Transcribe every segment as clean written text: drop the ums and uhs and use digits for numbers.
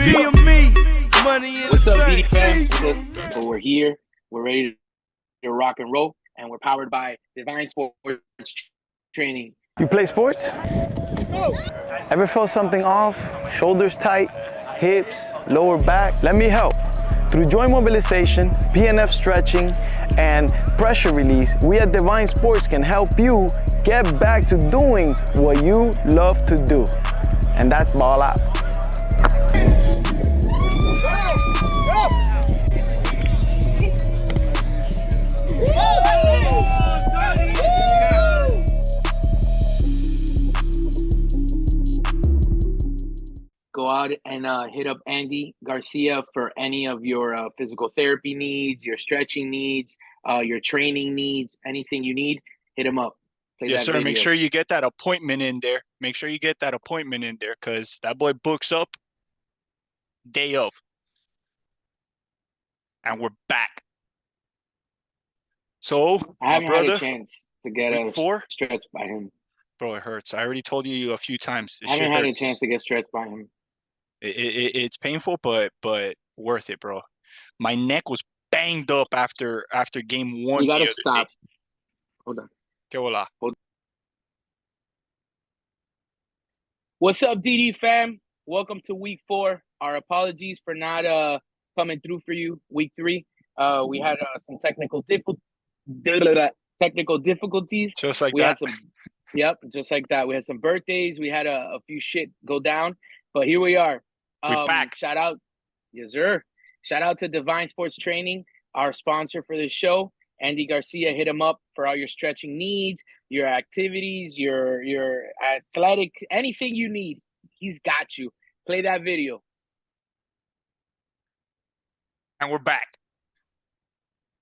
What's up, BD fam? Well, we're here. We're ready to rock and roll, and we're powered by Divine Sports Training. You play sports? Ever feel something off? Shoulders tight, hips, lower back? Let me help. Through joint mobilization, PNF stretching, and pressure release, we at Divine Sports can help you get back to doing what you love to do. And that's ball out. Go out and hit up Andy Garcia for any of your physical therapy needs, your stretching needs, your training needs, anything you need, hit him up. Play yes, sir. Video. Make sure you get that appointment in there. Make sure you get that appointment in there because that boy books up day of. And we're back. So, I haven't brother, had a chance to get a stretch by him. Bro, it hurts. I already told you a few times. I haven't had a chance to get stretched by him. It's painful, but worth it, bro. My neck was banged up after game one. You gotta stop. Hold on. Que hola. What's up, DD fam? Welcome to week 4. Our apologies for not coming through for you week 3. We had some technical difficulties. Just like that. Yep, just like that. We had some birthdays. We had a few shit go down, but here we are. We're back. Shout out, yes sir. Shout out to Divine Sports Training, our sponsor for this show. Andy Garcia, hit him up for all your stretching needs, your activities, your athletic, anything you need. He's got you. Play that video. And we're back.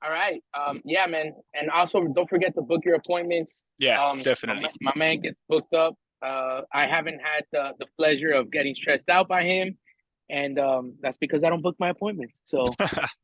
All right. Yeah, man. And also, don't forget to book your appointments. Yeah, definitely. My man gets booked up. I haven't had the pleasure of getting stressed out by him. And that's because I don't book my appointments. So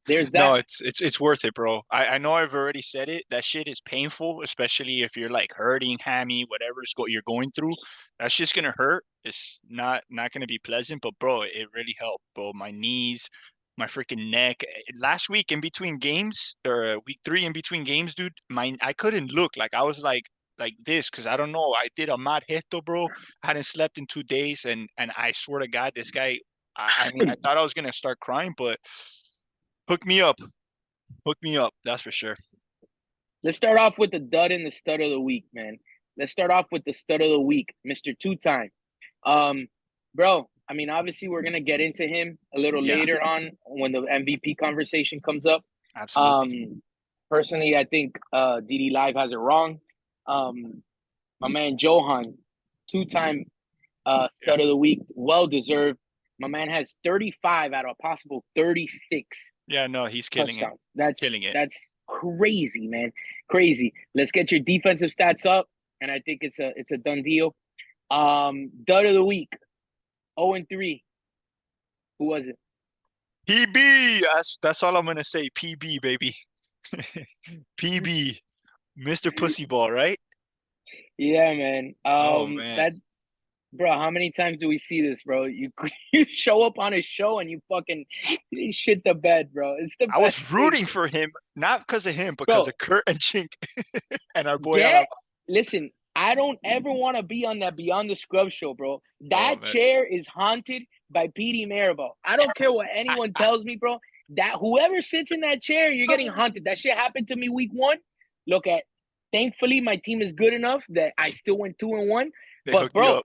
there's that. No, it's worth it, bro. I know I've already said it. That shit is painful, especially if you're like hurting, hammy, whatever's you're going through. That shit's going to hurt. It's not going to be pleasant. But, bro, it really helped, bro. My knees, my freaking neck. Last week in between games, or week 3 in between games, dude, I couldn't look. Like, I was like this because I don't know. I did a mad gesto, bro. I hadn't slept in 2 days. And I swear to God, this guy, I mean, I thought I was going to start crying, but hook me up. Hook me up. That's for sure. Let's start off with the dud and the stud of the week, man. Let's start off with the stud of the week, Mr. Two-Time. Bro, I mean, obviously, we're going to get into him a little later on when the MVP conversation comes up. Absolutely. Personally, I think DD Live has it wrong. My man, Johan, 2-time stud of the week, well-deserved. My man has 35 out of a possible 36. Yeah, no, he's killing touchdowns. it. Killing it. That's crazy, man. Crazy. Let's get your defensive stats up, and I think it's a done deal. Dud of the week, 0-3. Who was it? PB. That's all I'm gonna say. PB, baby. PB, Mr. Pussyball, right? Yeah, man. Man. Bro, how many times do we see this, bro? You show up on a show and you fucking shit the bed, bro. It's the best. I was rooting for him, not because of him, because of Kurt and Chink and our boy. Yeah, listen, I don't ever want to be on that Beyond the Scrub show, bro. That chair is haunted by PD Maribel. I don't care what anyone tells me, bro. That whoever sits in that chair, you're getting haunted. That shit happened to me week 1. Thankfully, my team is good enough that I still went 2-1. But bro,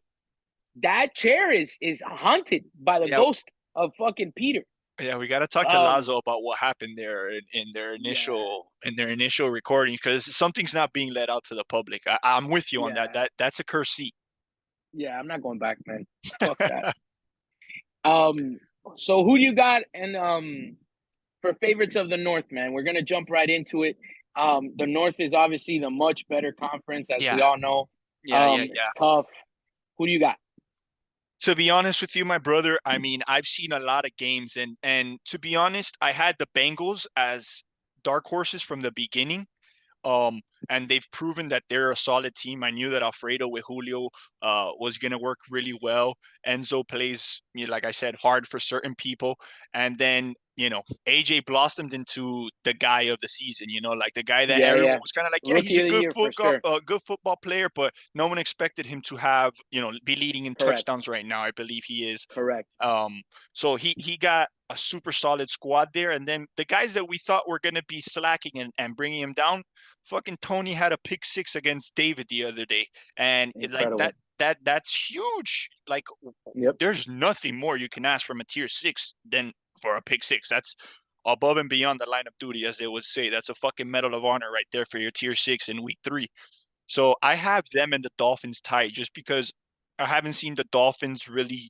that chair is haunted by the ghost of fucking Peter. Yeah, we got to talk to Lazo about what happened there in their initial recording because something's not being let out to the public. I'm with you on that. That's a cursed seat. Yeah, I'm not going back, man. Fuck that. So who do you got? And for favorites of the North, man, we're gonna jump right into it. The North is obviously the much better conference, as we all know. It's tough. Who do you got? To be honest with you, my brother, I mean, I've seen a lot of games, and to be honest, I had the Bengals as dark horses from the beginning, And they've proven that they're a solid team. I knew that Alfredo with Julio was going to work really well. Enzo plays, like I said, hard for certain people. And then, AJ blossomed into the guy of the season, like the guy that everyone was kind of like, yeah, he's Rookie a of the year for sure. good football player, but no one expected him to have, be leading in Correct. touchdowns right now. I believe he is. Correct. So he got a super solid squad there. And then the guys that we thought were going to be slacking and bringing him down, fucking Tony had a pick 6 against David the other day. And Incredible. that's huge. Like, there's nothing more you can ask from a tier 6 than for a pick 6. That's above and beyond the line of duty, as they would say. That's a fucking medal of honor right there for your tier 6 in week 3. So I have them and the Dolphins tied just because I haven't seen the Dolphins really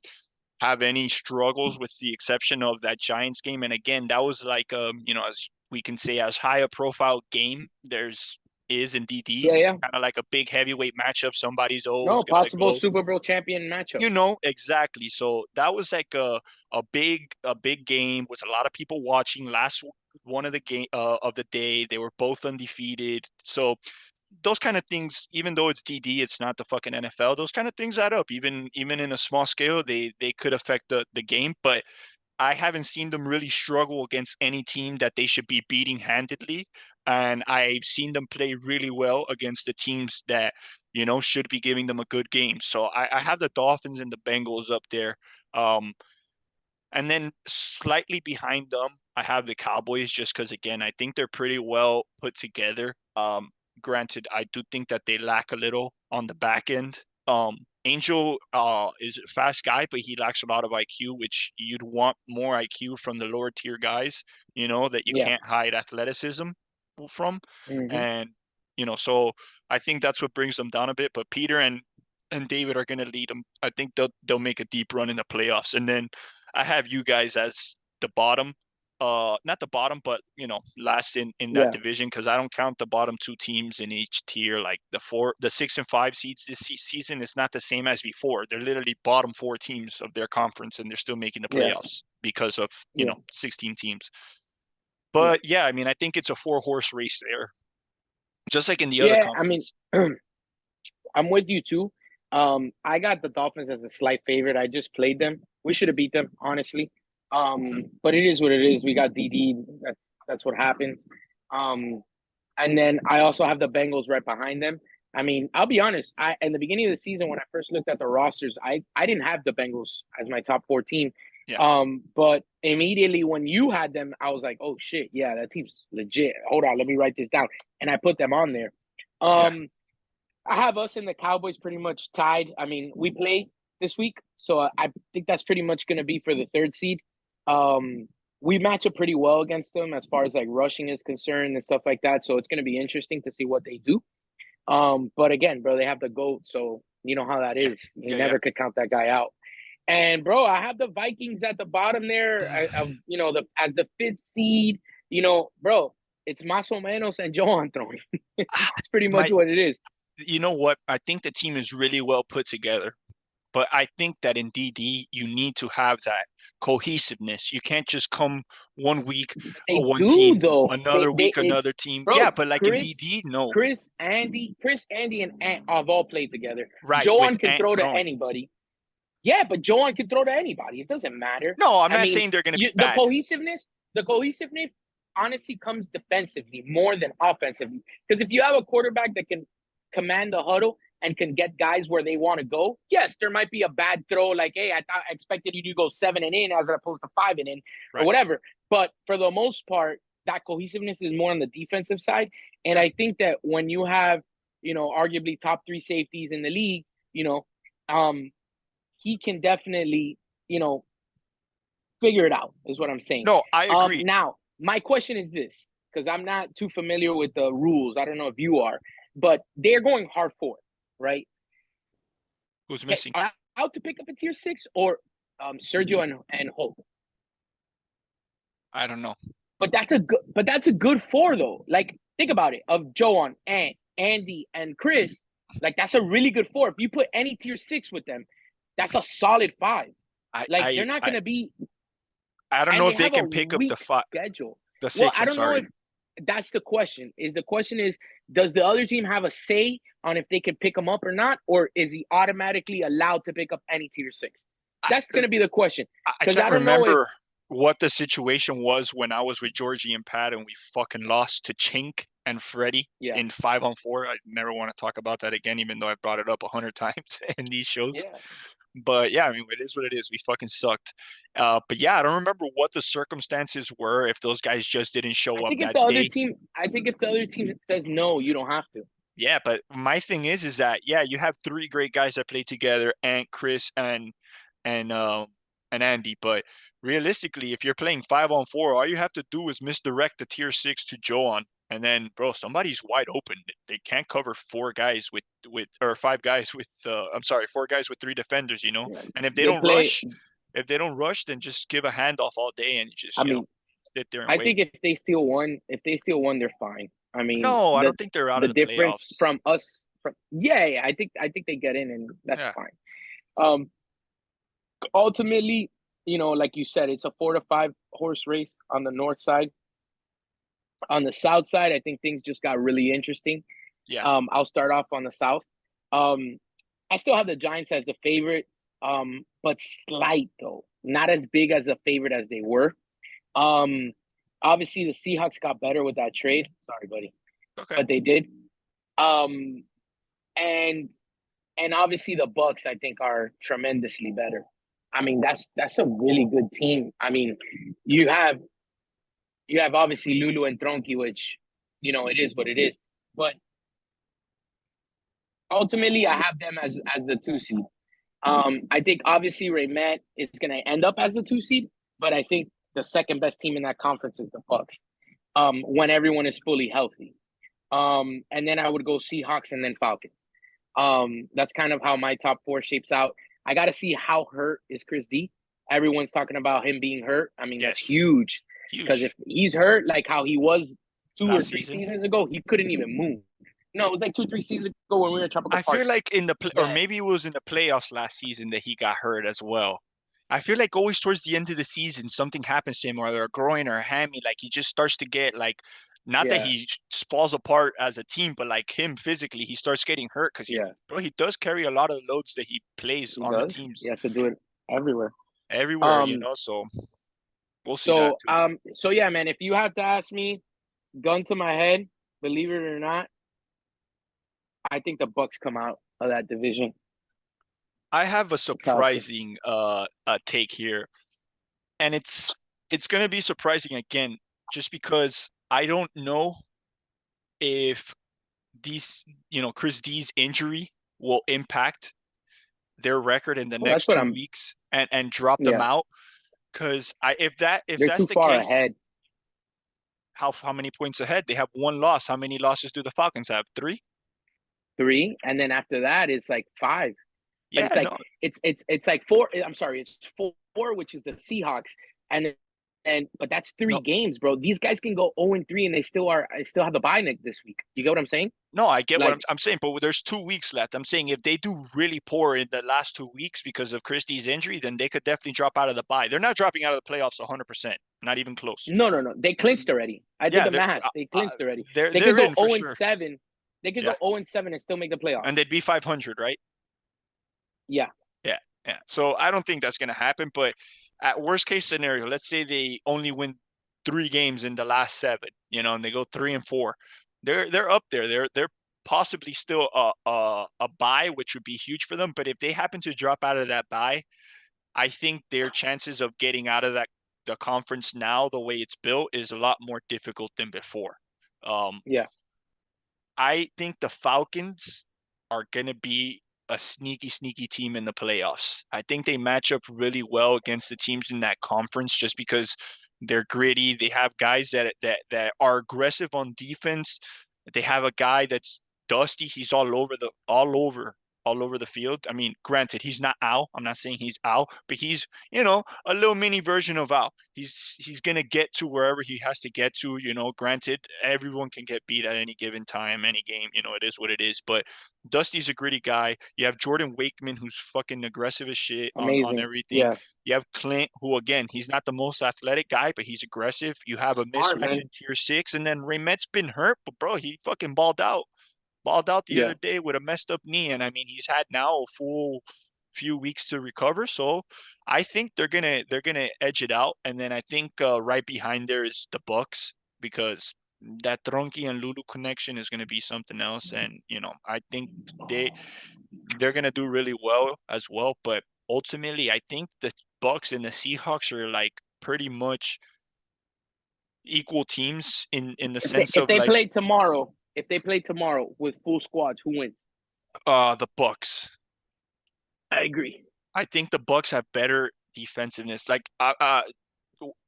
have any struggles, with the exception of that Giants game. And again, that was like, as we can say, as high a profile game is in DD. Yeah. Kind of like a big heavyweight matchup. Somebody's always possible Super Bowl champion matchup. Exactly. So that was like a big game with a lot of people watching. Last one of the game of the day, they were both undefeated. So those kind of things, even though it's DD, it's not the fucking NFL. Those kind of things add up. Even in a small scale, they could affect the game. But I haven't seen them really struggle against any team that they should be beating handedly. And I've seen them play really well against the teams that, should be giving them a good game. So I have the Dolphins and the Bengals up there. And then slightly behind them, I have the Cowboys, just because, again, I think they're pretty well put together. Granted, I do think that they lack a little on the back end. Angel is a fast guy, but he lacks a lot of IQ, which you'd want more IQ from the lower tier guys, that you can't hide athleticism from. Mm-hmm. And, so I think that's what brings them down a bit. But Peter and David are going to lead them. I think they'll make a deep run in the playoffs. And then I have you guys as the bottom. Not the bottom, but last in that division, because I don't count the bottom 2 teams in each tier. Like the 6 and 5 seeds this season is not the same as before. They're literally bottom 4 teams of their conference, and they're still making the playoffs because of 16 teams. But I mean, I think it's a 4-horse race there, just like in the other conference. I mean, I'm with you too. I got the Dolphins as a slight favorite. I just played them. We should have beat them, honestly. But it is what it is. We got DD. That's what happens. And then I also have the Bengals right behind them. I mean, I'll be honest. In the beginning of the season, when I first looked at the rosters, I didn't have the Bengals as my top 4 team. Yeah. But immediately when you had them, I was like, oh shit, yeah, that team's legit. Hold on, let me write this down. And I put them on there. I have us and the Cowboys pretty much tied. I mean, we play this week, so I think that's pretty much going to be for the 3rd seed. We match up pretty well against them as far as like rushing is concerned and stuff like that. So it's going to be interesting to see what they do. But again, bro, they have the GOAT, so you know how that is. You never could count that guy out. And bro, I have the Vikings at the bottom there. As the 5th seed. Bro, it's más o menos and Johan throwing. It's pretty much what it is. You know what? I think the team is really well put together. But I think that in DD, you need to have that cohesiveness. You can't just come one week, one team, though. another week, another team. Bro, but like Chris, in DD, no. Chris, Andy, and Ant have all played together. Right. Johan can throw to anybody. Yeah, but Johan can throw to anybody. It doesn't matter. No, I'm not saying they're going to be bad. The cohesiveness honestly comes defensively more than offensively. Because if you have a quarterback that can command the huddle and can get guys where they want to go, yes, there might be a bad throw. Like, hey, I expected you to go 7 and in as opposed to 5 and in, or whatever. But for the most part, that cohesiveness is more on the defensive side. And I think that when you have, arguably top 3 safeties in the league, he can definitely, figure it out, is what I'm saying. No, I agree. Now, my question is this, because I'm not too familiar with the rules. I don't know if you are, but they're going hard for it, right? Who's missing? Are out to pick up a tier 6 or Sergio and Hope? I don't know. But that's a good 4 though. Like, think about it. Of Joan, Ant, Andy, and Chris, like that's a really good 4. If you put any tier 6 with them, that's a solid 5. They're not going to be. I don't know if they can pick up the 5. Schedule. The 6. I don't know if that's the question. The question is, does the other team have a say on if they can pick him up or not, or is he automatically allowed to pick up any tier 6? That's going to be the question. I Because can't I don't know if remember what the situation was when I was with Georgie and Pat and we fucking lost to Chink and Freddie yeah in 5-on-4. I never want to talk about that again, even though I brought it up 100 times in these shows. yeah. But yeah, I mean, it is what it is. We fucking sucked. But yeah, I don't remember what the circumstances were if those guys just didn't show up that day. I think if the other team says no, you don't have to. Yeah, but my thing is that yeah, you have three great guys that play together, Ant, Chris, and Andy. But realistically, if you're playing 5-on-4, all you have to do is misdirect the tier 6 to Joan, and then bro, somebody's wide open. They can't cover four guys with or five guys with I'm sorry, four guys with three defenders, you know. Yeah. And if they don't rush, then just give a handoff all day and just sit there and I wait. think if they steal one, they're fine. I mean, no, I don't think they're out of the difference playoffs. from us. I think they get in, and that's fine. Ultimately, like you said, it's a 4 to 5 horse race on the north side. On the south side, I think things just got really interesting. Yeah. I'll start off on the south. I still have the Giants as the favorite, but slight though, not as big as a favorite as they were. Obviously the Seahawks got better with that trade. Sorry, buddy. Okay. But they did. And obviously the Bucks, I think, are tremendously better. I mean, that's a really good team. I mean, you have obviously Lulu and Tronky, which, it is what it is. But ultimately, I have them as the 2 seed. I think obviously Raymond is going to end up as the 2 seed, but I think the second best team in that conference is the Bucks. When everyone is fully healthy. And then I would go Seahawks and then Falcons. That's kind of how my top 4 shapes out. I got to see how hurt is Chris D. Everyone's talking about him being hurt. I mean, that's huge. Because if he's hurt, like how he was 2 or 3 seasons ago, he couldn't even move. No, it was like 2-3 seasons ago when we were in Tropical Park. I feel like or maybe it was in the playoffs last season that he got hurt as well. I feel like always towards the end of the season, something happens to him, or a groin or a hammy. Like he just starts to get like, not that he falls apart as a team, but like him physically, he starts getting hurt because he does carry a lot of loads that he plays on the teams. He has to do it everywhere. So we'll see that too. So yeah, man, if you have to ask me, gun to my head, believe it or not, I think the Bucks come out of that division. I have a surprising take here, and it's going to be surprising again, just because I don't know if these, Chris D's injury will impact their record in the next 2 weeks and drop them out. Because if that's the case, ahead. How many points ahead? They have 1 loss. How many losses do the Falcons have? 3? 3, and then after that, it's like 5. Yeah, it's like 4. I'm sorry, it's 4, which is the Seahawks, but that's 3 games, bro. These guys can go 0-3, and they still have the bye this week. You get what I'm saying? No, I get what I'm saying, but there's 2 weeks left. I'm saying if they do really poor in the last 2 weeks because of Christie's injury, then they could definitely drop out of the bye. They're not dropping out of the playoffs 100%, not even close. No. They clinched already. I did the math. They clinched already. They could go 0-7. They could go 0-7 and still make the playoffs. And they'd be 500, right? Yeah. So I don't think that's going to happen, but at worst case scenario, let's say they only win 3 games in the last 7, and they go 3-4. They're up there. They're possibly still a bye, which would be huge for them. But if they happen to drop out of that bye, I think their chances of getting out of the conference now, the way it's built, is a lot more difficult than before. I think the Falcons are going to be a sneaky team in the playoffs. I think they match up really well against the teams in that conference just because they're gritty. They have guys that are aggressive on defense. They have a guy that's Dusty. He's all over all over the field. I mean, granted, he's not Al. I'm not saying he's Al, but he's, a little mini version of Al. He's gonna get to wherever he has to get to. Granted, everyone can get beat at any given time, any game. It is what it is. But Dusty's a gritty guy. You have Jordan Wakeman, who's fucking aggressive as shit on Amazing. everything. Yeah. You have Clint, who again, he's not the most athletic guy, but he's aggressive. You have a Smart, mismatch man. in tier 6, and then Raymet's been hurt, but bro, he fucking balled out the Yeah. other day with a messed up knee, and I mean he's had now a full few weeks to recover. So I think they're gonna edge it out, and then I think right behind there is the Bucks, because that Tronky and Lulu connection is gonna be something else, and I think they're gonna do really well as well. But ultimately, I think the Bucks and the Seahawks are like pretty much equal teams in the If they sense if of they like play tomorrow, if they play tomorrow with full squads, who wins? the Bucks. I agree. I think the Bucks have better defensiveness. Like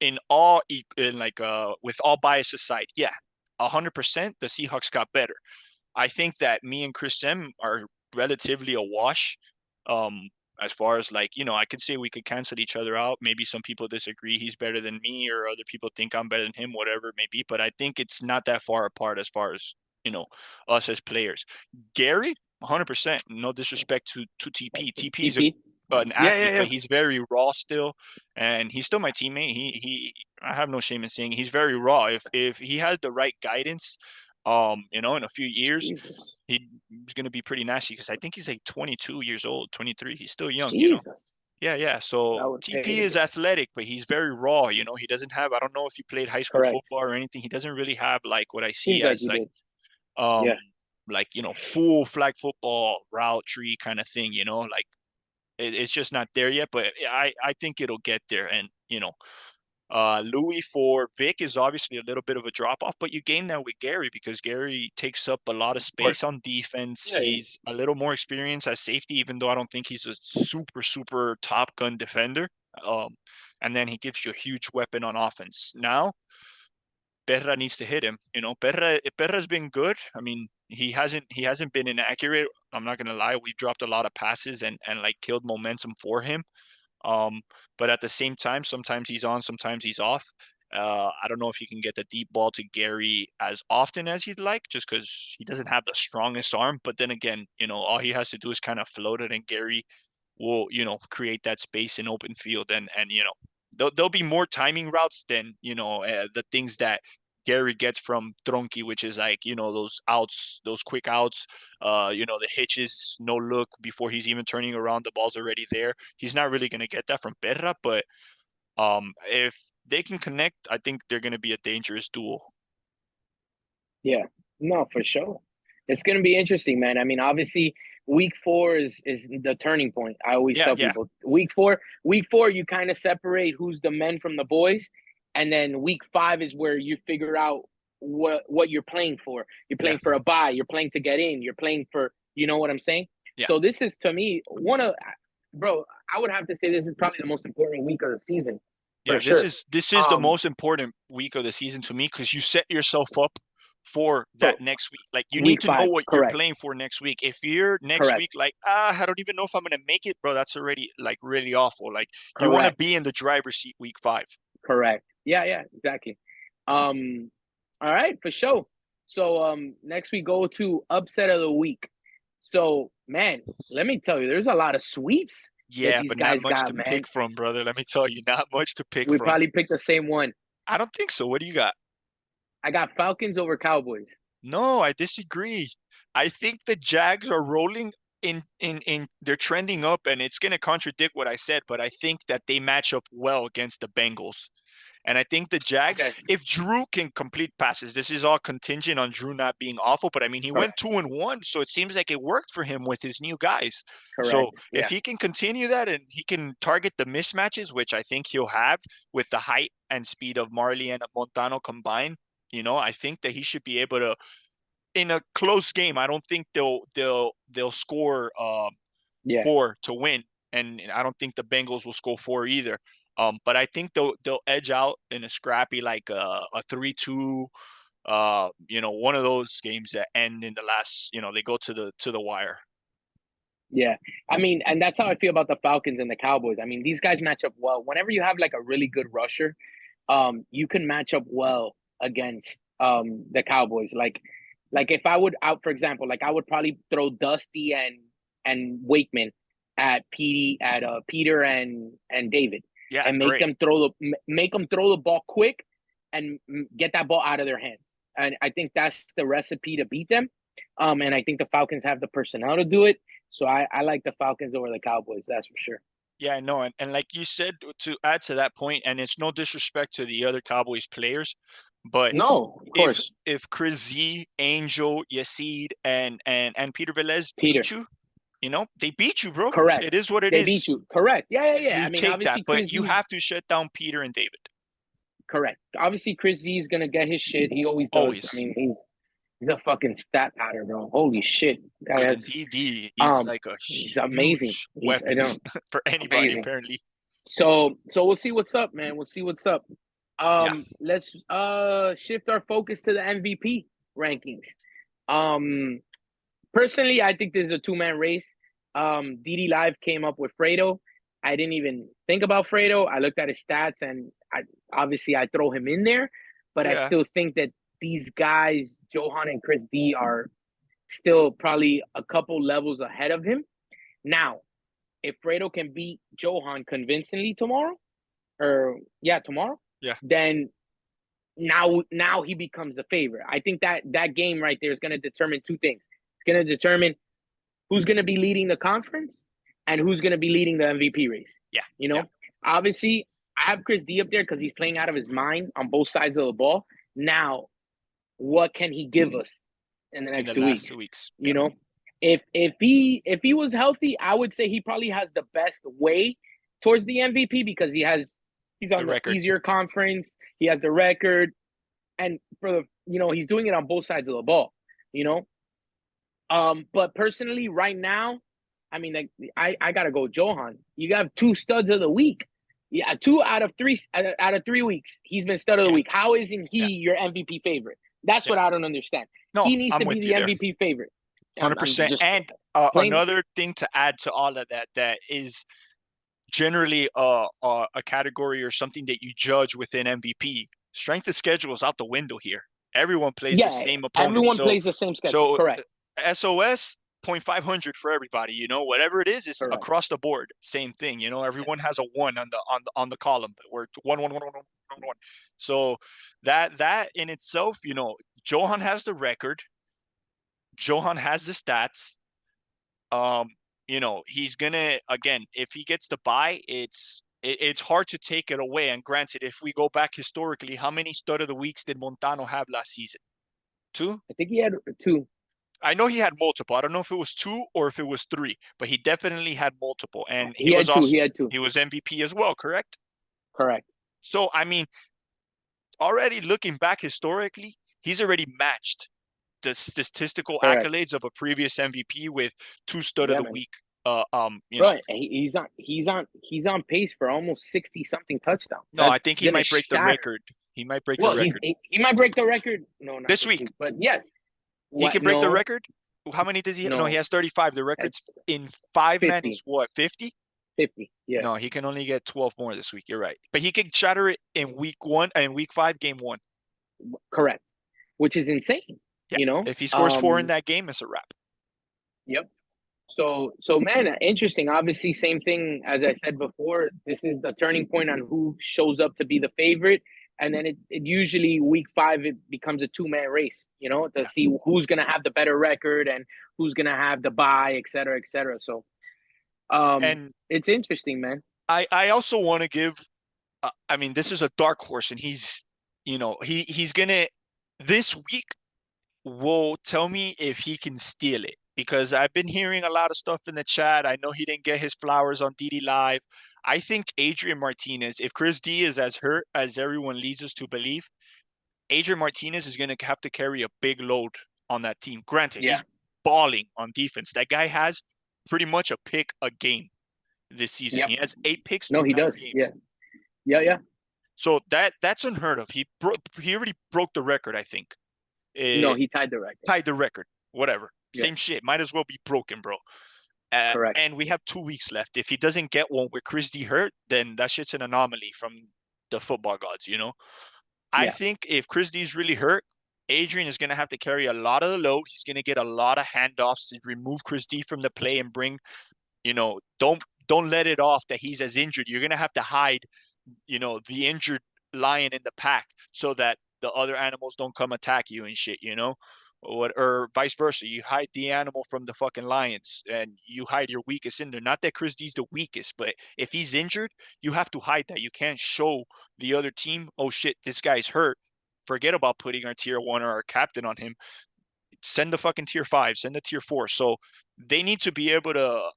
in all in like with all bias aside, yeah, 100% the Seahawks got better. I think that me and Chris M are relatively a wash. As far as like, I could say we could cancel each other out. Maybe some people disagree he's better than me, or other people think I'm better than him, whatever it may be. But I think it's not that far apart as far as, us as players. Gary, 100%. No disrespect to TP. TP is TP. an Yeah, athlete, yeah, but yeah. he's very raw still, and he's still my teammate. I have no shame in saying he's very raw. If he has the right guidance, in a few years, Jesus. he's gonna be pretty nasty, because I think he's like 22 years old, 23. He's still young. Jesus. Yeah, yeah. So That would TP hey, is athletic, but he's very raw. He doesn't have. I don't know if he played high school correct. football or anything. He doesn't really have like what I see Seems like as he like did. um Yeah. full flag football route tree kind of thing. Like it's just not there yet, but I think it'll get there. And Louis for Vic is obviously a little bit of a drop off, but you gain that with Gary, because Gary takes up a lot of Of course. space on defense. Yeah, yeah. He's a little more experienced as safety, even though I don't think he's a super super top gun defender. Um, and then he gives you a huge weapon on offense. Now Perra needs to hit him. Perra's been good. I mean, he hasn't been inaccurate. I'm not gonna lie. We've dropped a lot of passes and like killed momentum for him. Um, but at the same time, sometimes he's on, sometimes he's off. I don't know if he can get the deep ball to Gary as often as he'd like, just because he doesn't have the strongest arm. But then again, all he has to do is kind of float it, and Gary will, create that space in open field, and there'll be more timing routes than the things that Gary gets from Tronky, which is like, those outs, those quick outs, the hitches, no look before he's even turning around, the ball's already there. He's not really going to get that from Perra, but if they can connect, I think they're going to be a dangerous duel. Yeah. No, for sure. It's gonna be interesting, man. I mean, obviously, week 4 is the turning point. I always Yeah, tell yeah. people, week four, you kind of separate who's the men from the boys, and then week 5 is where you figure out what you're playing for. You're Yeah, playing for a bye. You're playing to get in. You're playing for, you know what I'm saying? yeah. So this is, to me, bro. I would have to say this is probably the most important week of the season Yeah, for this sure. is this is the most important week of the season to me, because you set yourself up for that Bro, next week. Like, you need week to know 5, what you're correct, playing for next week. If you're next correct, week like, I don't even know if I'm gonna make it, bro, that's already like really awful. Like, you want to correct. be in the driver's seat week 5. Correct. Yeah, yeah, exactly. All right, for sure. So next we go to upset of the week. So man, let me tell you, there's a lot of sweeps that Yeah, these but not guys much got, to man. pick from, brother. Let me tell you, not much to pick We from. probably picked the same one. I don't think so. What do you got? I got Falcons over Cowboys. No, I disagree. I think the Jags are rolling in they're trending up, and it's going to contradict what I said, but I think that they match up well against the Bengals. And I think the Jags, Okay, if Drew can complete passes, this is all contingent on Drew not being awful, but I mean, he went correct, 2-1, so it seems like it worked for him with his new guys. So correct. if Yeah, he can continue that, and he can target the mismatches, which I think he'll have with the height and speed of Marley and Montano combined, I think that he should be able to, in a close game. I don't think they'll score yeah, 4 to win, and I don't think the Bengals will score 4 either. But I think they'll edge out in a scrappy, like a 3-2. One of those games that end in the last. They go to the wire. Yeah. I mean, and that's how I feel about the Falcons and the Cowboys. I mean, these guys match up well. Whenever you have like a really good rusher, you can match up well against the Cowboys. Like if I would out, for example, like I would probably throw Dusty and Wakeman at Peter and David, Yeah, and great. make them throw the ball quick and get that ball out of their hands. And I think that's the recipe to beat them. And I think the Falcons have the personnel to do it. So I like the Falcons over the Cowboys. That's for sure. Yeah, I know. And like you said, to add to that point, and it's no disrespect to the other Cowboys players, but No, of course. if Xviii, Angel, Yasid, and Peter Velez Peter. beat you, you know, they beat you, bro. Correct. It is what it they is. beat you. Correct. Yeah. You I mean, take obviously, that, but you have to shut down Peter and David. Correct. Obviously, Chris Z is gonna get his shit. He always does. Always. I mean, he's a fucking stat pattern, bro. Holy shit. For the DD, he's like a he's amazing weapon for anybody, amazing. Apparently. So we'll see what's up, man. We'll see what's up. Let's shift our focus to the MVP rankings. Personally, I think this is a two-man race. DD Live came up with Fredo. I didn't even think about Fredo. I looked at his stats, and I throw him in there, but I still think that these guys, Johan and Chris D, are still probably a couple levels ahead of him. Now, if Fredo can beat Johan convincingly tomorrow, then now he becomes the favorite. I think that game right there is going to determine two things. It's going to determine who's going to be leading the conference and who's going to be leading the MVP race. Yeah. Obviously, I have Chris D up there because he's playing out of his mind on both sides of the ball. Now, what can he give us in the next 2 weeks? You know, if he was healthy, I would say he probably has the best way towards the MVP because he's on the easier conference. He has the record, and he's doing it on both sides of the ball. But personally, right now, I mean, like, I gotta go Johan. You got 2 studs of the week. Yeah, 2 out of 3 weeks, he's been stud of the week. How isn't he your MVP favorite? That's what I don't understand. No, he needs to be the MVP favorite. 100%. And another thing to add to all of that is generally a category or something that you judge within MVP. Strength of schedule is out the window here. Everyone plays the same opponent. Everyone plays the same schedule. So correct. SOS 0.500 for everybody. Whatever it is, it's correct. Across the board. Same thing. Everyone has a 1 on the column. We're 1 1 1 1 1 1. So that in itself, Johan has the record. Johan has the stats. He's gonna, again, if he gets the bye, it's hard to take it away. And granted, if we go back historically, how many stud of the weeks did Montano have last season? 2? I think he had 2. I know he had multiple. I don't know if it was 2 or if it was 3, but he definitely had multiple. And he had 2. He had 2. He was MVP as well, correct? Correct. So, I mean, already looking back historically, he's already matched the statistical accolades of a previous MVP with 2 stud of the week. Right, he's on pace for almost 60-something touchdowns. No, I think he might break the record. He might break the record. He might break the record. No, not this week. But yes, he can break the record. How many does he have? No, he has 35. The record's in 5 men. He's what, 50? 50. Yeah. No, he can only get 12 more this week. You're right, but he can shatter it in week 1 and week 5, game 1. Correct, which is insane. Yeah. If he scores 4 in that game, it's a wrap. Yep. So man, interesting. Obviously, same thing as I said before. This is the turning point on who shows up to be the favorite, and then it usually week 5 it becomes a 2-man race. To see who's gonna have the better record and who's gonna have the bye, et cetera, et cetera. So, and it's interesting, man. I also want to give. I mean, this is a dark horse, and he's gonna this week will tell me if he can steal it. Because I've been hearing a lot of stuff in the chat. I know he didn't get his flowers on DD Live. I think Adrian Martinez, if Chris D is as hurt as everyone leads us to believe, Adrian Martinez is going to have to carry a big load on that team. Granted, he's balling on defense. That guy has pretty much a pick a game this season. Yep. He has 8 picks. No, he does. Games. Yeah. So that's unheard of. He already broke the record, I think. No, he tied the record. Whatever. Same shit. Might as well be broken, bro. Correct. And we have 2 weeks left. If he doesn't get one with Chris D hurt, then that shit's an anomaly from the football gods, you know? I think if Chris D is really hurt, Adrian is going to have to carry a lot of the load. He's going to get a lot of handoffs to remove Chris D from the play and bring, you know, don't let it off that he's as injured. You're going to have to hide, you know, the injured lion in the pack so that the other animals don't come attack you and shit, you know? Or vice versa. You hide the animal from the fucking lions and you hide your weakest in there. Not that Chris D's the weakest, but if he's injured, you have to hide that. You can't show the other team, oh shit, this guy's hurt. Forget about putting our tier 1 or our captain on him. Send the fucking tier 5, send the tier 4. So they need to be able to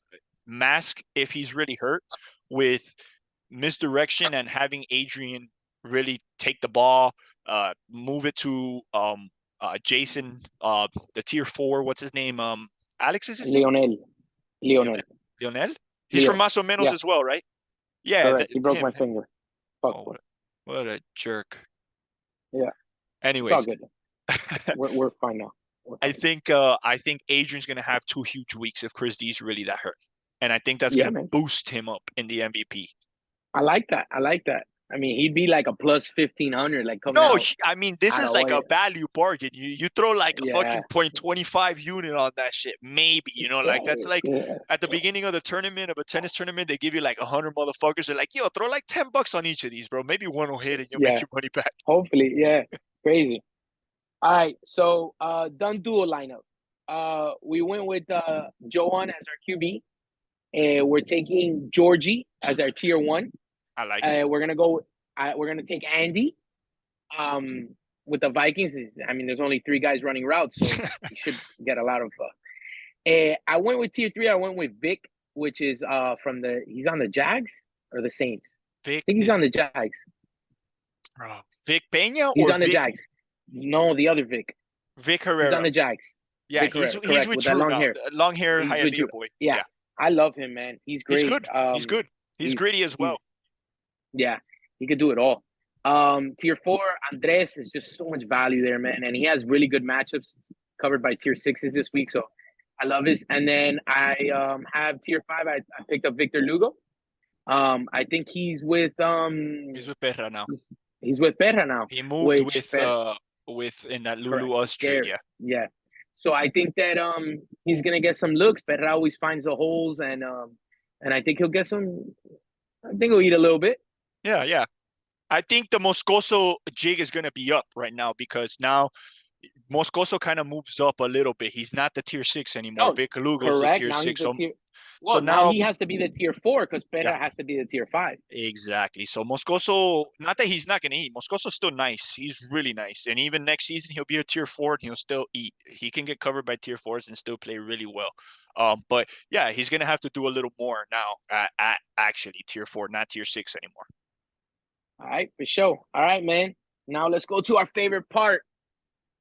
mask if he's really hurt with misdirection and having Adrian really take the ball, move it to Jason, the tier 4, what's his name? Alex is his name? Lionel. He's from Más o Menos as well, right? Yeah. Correct. He broke my finger. Oh, what a jerk. Yeah. Anyways. It's all good. we're fine now. I think Adrian's gonna have 2 huge weeks if Chris D's really that hurt. And I think that's gonna boost him up in the MVP. I like that. I mean, he'd be like a plus 1,500, like coming No, out. I mean, this is like a value bargain. You throw like a fucking .25 unit on that shit, maybe, you know, like that's like at the beginning of the tournament, of a tennis tournament, they give you like 100 motherfuckers. They're like, yo, throw like $10 on each of these, bro. Maybe one will hit and you'll make your money back. Hopefully, crazy. All right, so done duo lineup. We went with Johan as our QB. We're taking Georgie as our tier 1. I like it. We're gonna take Andy with the Vikings. I mean, there's only 3 guys running routes, so he should get a lot of I went with tier 3. I went with Vic, which is he's on the Jags or the Saints. I think he's on the Jags. Vic Peña? He's on the Jags. No, the other Vic. Vic Herrera. He's on the Jags. Yeah, he's with Drew long hair. Long hair, Hialeah boy. Yeah, I love him, man. He's great. He's good. He's gritty as well. Yeah, he could do it all. Tier 4, Andres is just so much value there, man. And he has really good matchups covered by tier 6s this week. So I love his. And then I have tier 5. I picked up Victor Lugo. I think he's with Perra now. He's with Perra now. He moved with in that Lulu Us trade, Yeah. So I think that he's gonna get some looks. Perra always finds the holes, and I think he'll get some. I think he'll eat a little bit. Yeah. I think the Moscoso jig is gonna be up right now because now Moscoso kind of moves up a little bit. He's not the tier 6 anymore. Vic Lugo's the tier 6. So now he has to be the tier 4 because Perra has to be the tier 5. Exactly. So Moscoso, not that he's not going to eat. Moscoso's still nice. He's really nice. And even next season, he'll be a tier 4 and he'll still eat. He can get covered by tier 4s and still play really well. But yeah, he's going to have to do a little more now at actually tier 4, not tier 6 anymore. All right, for sure. All right, man. Now let's go to our favorite part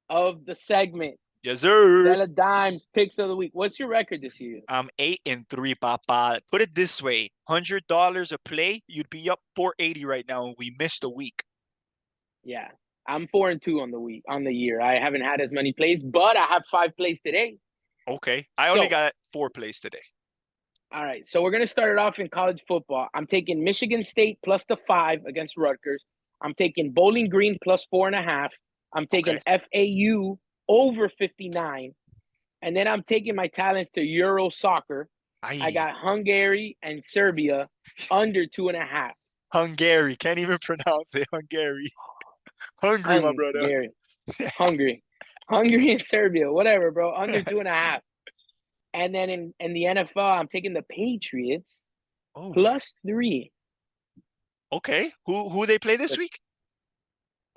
of the segment. Yes, sir. Stella Dimes picks of the week. What's your record this year? I'm 8-3, papa. Put it this way: $100 a play, you'd be up $480 right now, and we missed a week. Yeah, I'm 4-2 on the year. I haven't had as many plays, but I have 5 plays today. Okay, I only got 4 plays today. All right, so we're gonna start it off in college football. I'm taking Michigan State plus the 5 against Rutgers. I'm taking Bowling Green plus 4.5. I'm taking FAU over 59. And then I'm taking my talents to Euro soccer. I got Hungary and Serbia under 2.5. Hungary. Can't even pronounce it. Hungary. Hungry, my brother. Hungry and Serbia. Whatever, bro. Under 2.5. And then in the NFL, I'm taking the Patriots plus 3. Okay. Who they play this week?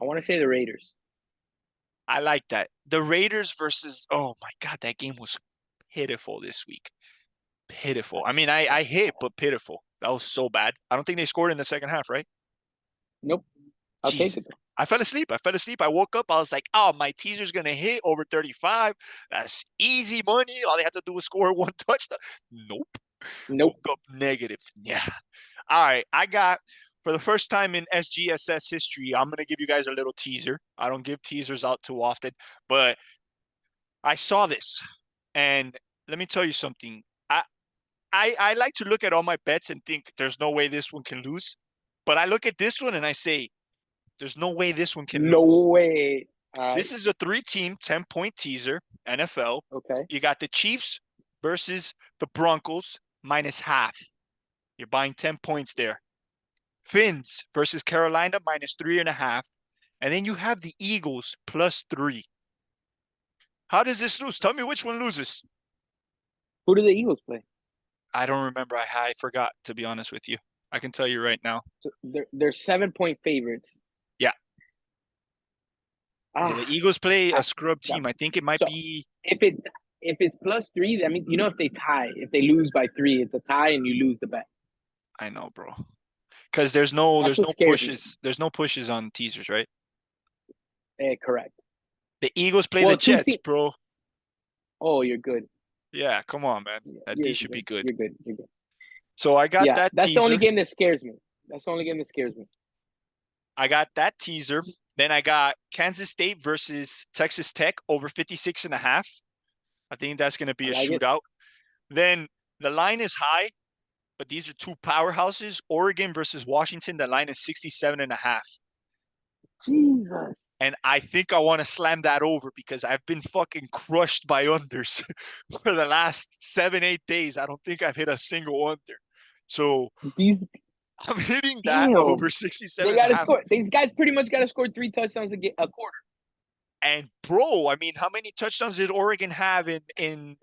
I want to say the Raiders. I like that. The Raiders versus, oh my God, that game was pitiful this week. Pitiful. I mean, I hit, but pitiful. That was so bad. I don't think they scored in the second half, right? Nope. I'll take it. I fell asleep. I woke up. I was like, oh, my teaser's going to hit over 35. That's easy money. All they had to do was score 1 touchdown. Nope. Woke up negative. Yeah. All right. I got... For the first time in Sgss history, I'm going to give you guys a little teaser. I don't give teasers out too often, but I saw this. And let me tell you something. I like to look at all my bets and think there's no way this one can lose. But I look at this one and I say, there's no way this one can No lose. way. This is a 3-team, 10-point teaser, NFL. Okay. You got the Chiefs versus the Broncos -0.5. You're buying 10 points there. Fins versus Carolina -3.5. And then you have the Eagles +3. How does this lose? Tell me which one loses. Who do the Eagles play? I don't remember. I forgot, to be honest with you. I can tell you right now. So they're 7-point favorites. Yeah. The Eagles play a scrub team. I think it might be. If it's +3, that means if they tie, if they lose by 3, it's a tie and you lose the bet. I know, bro. Because there's no pushes. There's no pushes on teasers, right? Correct. The Eagles play the Jets, bro. Oh, you're good. Yeah, come on, man. These should be good. You're good. You're good. So I got that that's teaser. the only game that scares me. That's the only game that scares me. I got that teaser. Then I got Kansas State versus Texas Tech over 56.5. I think that's going to be a shootout. Then the line is high, but these are two powerhouses. Oregon versus Washington, the line is 67.5. Jesus. And I think I want to slam that over because I've been fucking crushed by unders for the last 7-8 days. I don't think I've hit a single under. So I'm hitting that over 67. They got to score. These guys pretty much got to score 3 touchdowns a quarter. And bro, I mean, how many touchdowns did Oregon have in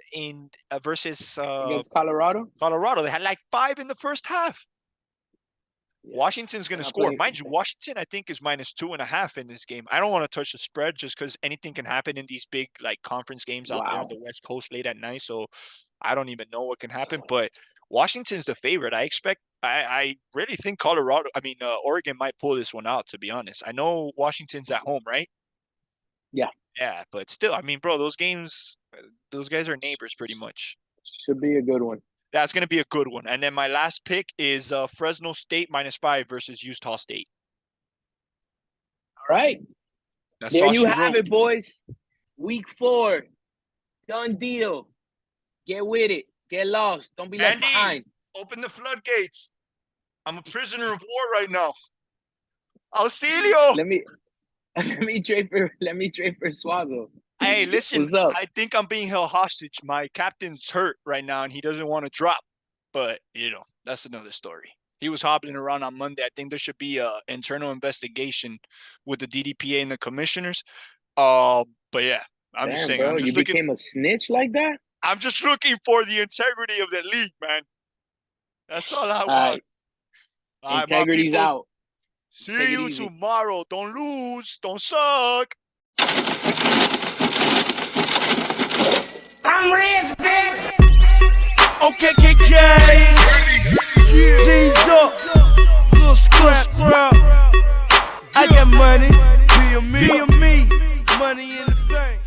versus against Colorado? Colorado, they had like 5 in the first half. Yeah. Washington's going to score. Mind you, Washington, I think, is -2.5 in this game. I don't want to touch the spread just because anything can happen in these big like conference games out there on the West Coast late at night. So I don't even know what can happen. But Washington's the favorite. I really think Oregon might pull this one out, to be honest. I know Washington's at home, right? Yeah. Yeah, but still, I mean, bro, those guys are neighbors pretty much. Should be a good one. That's going to be a good one. And then my last pick is Fresno State -5 versus Utah State. All right. There you have it, boys. Week 4. Done deal. Get with it. Get lost. Don't be left behind. Open the floodgates. I'm a prisoner of war right now. Auxilio. Let me trade for Swago. Hey, listen, I think I'm being held hostage. My captain's hurt right now, and he doesn't want to drop. But, that's another story. He was hobbling around on Monday. I think there should be an internal investigation with the DDPA and the commissioners. But, yeah, I'm just saying. Bro, you became a snitch like that? I'm just looking for the integrity of the league, man. That's all I want. Integrity's out. See you tomorrow. Don't lose. Don't suck. I'm rich, bitch. Okay, G's up. Little scrap. I got money. Be a me. Money in the bank.